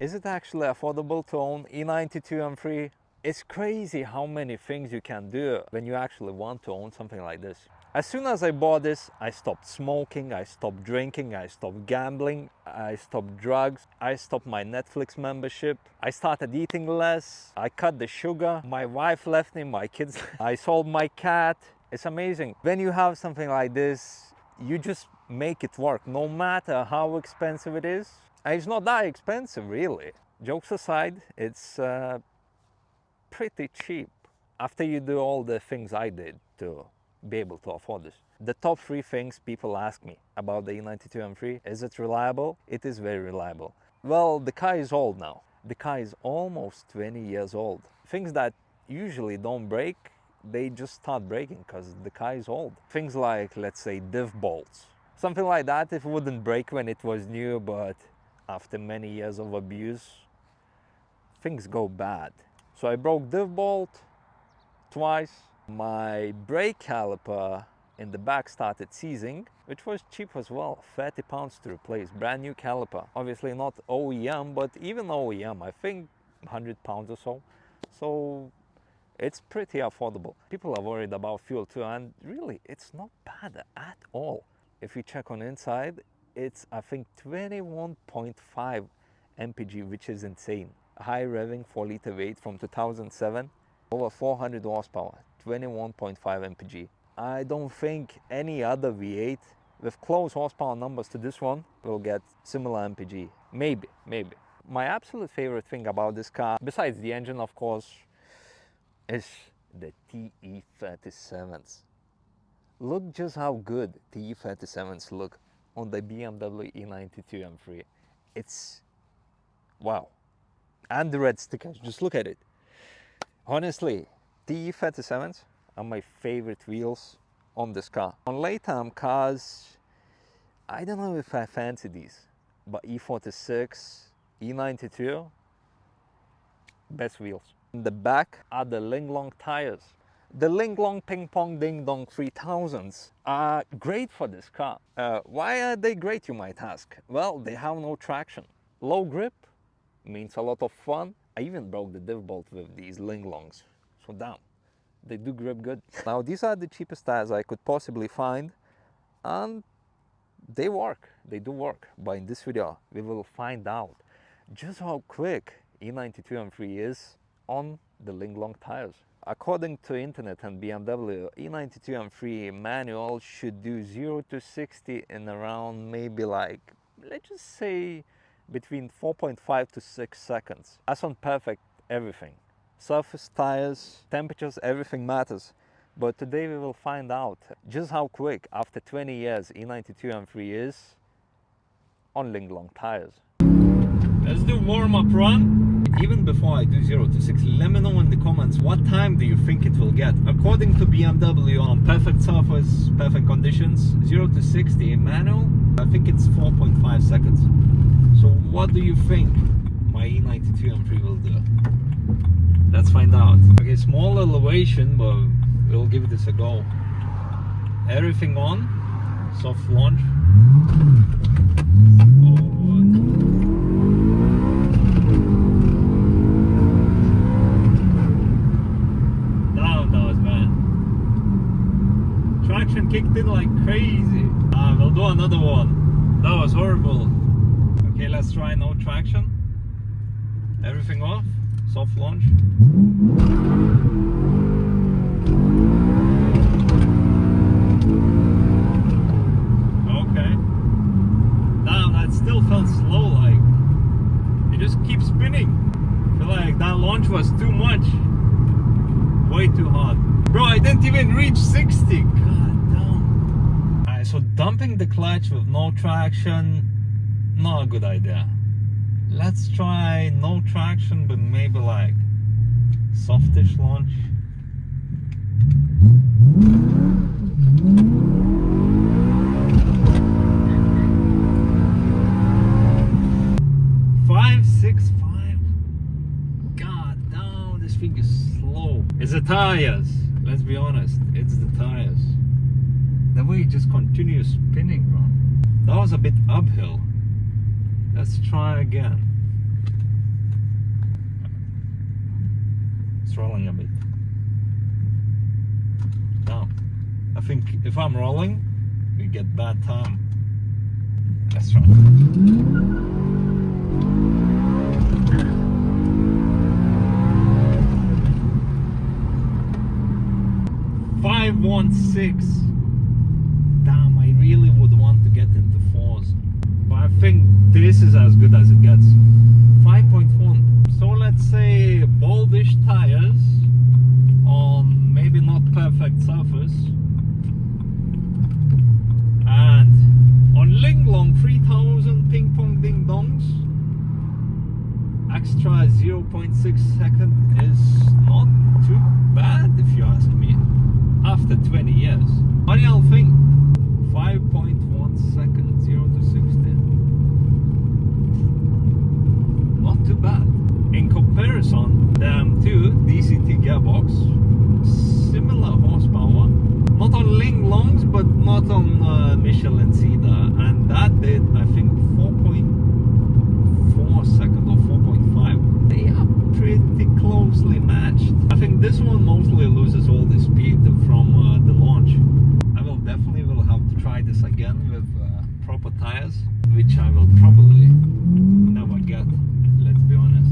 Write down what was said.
Is it actually affordable to own E92 M3? It's crazy how many things you can do when you actually want to own something like this. As soon as I bought this, I stopped smoking, I stopped drinking, I stopped gambling, I stopped drugs, I stopped my Netflix membership, I started eating less, I cut the sugar, my wife left me, my kids, I sold my cat. It's amazing. When you have something like this, you just make it work, no matter how expensive it is. And it's not that expensive, really. Jokes aside, it's pretty cheap after you do all the things I did to be able to afford this. The top 3 things people ask me about the E92 M3: is it reliable? It is very reliable. Well, the car is old now. The car is almost 20 years old. Things that usually don't break, they just start breaking because the car is old. Things like, let's say, diff bolts. Something like that, it wouldn't break when it was new, but after many years of abuse, things go bad. So I broke diff bolt twice. My brake caliper in the back started seizing, which was cheap as well, £30 to replace, brand new caliper. Obviously not OEM, but even OEM, I think £100 or so. So it's pretty affordable. People are worried about fuel too, and really it's not bad at all. If you check on inside, it's I think 21.5 mpg, which is insane. High revving 4-liter V8 from 2007, over 400 horsepower, 21.5 mpg. I don't think any other V8 with close horsepower numbers to this one will get similar mpg. Maybe. My absolute favorite thing about this car, besides the engine of course, is the TE37s. Look just how good TE37s look on the BMW E92 M3. It's wow. And the red stickers, just look at it. Honestly, TE37s are my favorite wheels on this car. On late-term cars, I don't know if I fancy these, but E46, E92, best wheels. In the back are the Linglong tires. The Linglong Ping Pong Ding Dong 3000s are great for this car. Why are they great, you might ask? Well, they have no traction. Low grip means a lot of fun. I even broke the diff bolt with these Linglongs. So damn, they do grip good. Now these are the cheapest tires I could possibly find, and they work. They do work. But in this video, we will find out just how quick E92 M3 is on the Linglong tires. According to internet and BMW, E92 M3 manual should do 0 to 60 in around maybe like, let's just say between 4.5 to 6 seconds. That's on perfect everything. Surface, tires, temperatures, everything matters. But today we will find out just how quick after 20 years E92 M3 is on Linglong tires. Let's do warm-up run. Even before I do 0 to 60, let me know in the comments what time do you think it will get. According to BMW, on perfect surface, perfect conditions, 0 to 60 manual, I think it's 4.5 seconds. So what do you think my E92 M3 will do? Let's find out. Okay, small elevation, but we'll give this a go. Everything on, soft launch. Traction kicked in like crazy. We'll do another one. That was horrible. Okay, let's try no traction. Everything off. Soft launch. Okay. Damn, that still felt slow. Like it just keeps spinning. I feel like that launch was too much. Way too hard. Bro, I didn't even reach 60. God damn. Alright, so dumping the clutch with no traction, not a good idea. Let's try no traction, but maybe like softish launch. Five, 6, 5. God damn, this thing is slow. It's the tires. Let's be honest, it's the tires. The way it just continues spinning, bro. That was a bit uphill. Let's try again. it's rolling a bit. Now, I think if I'm rolling, we get bad time. Let's try. 516. Damn, I really would want to get into 4s. But I think this is as good as it gets. 5.1. So let's say baldish tires on maybe not perfect surface. And on Linglong 3000 ping pong ding dongs, extra 0.6 second is not too bad if you ask me. After 20 years, what do y'all think? 5.1 seconds, 0 to 60. Not too bad. In comparison, the M2 DCT gearbox, similar horsepower. Not on Linglongs, but not on Michelin Cedar, and that did, I think, 4.4 seconds or 4.5. They are pretty closely matched. I think this one mostly loses all the speed from the launch. I will definitely have to try this again with proper tires, which I will probably never get, let's be honest.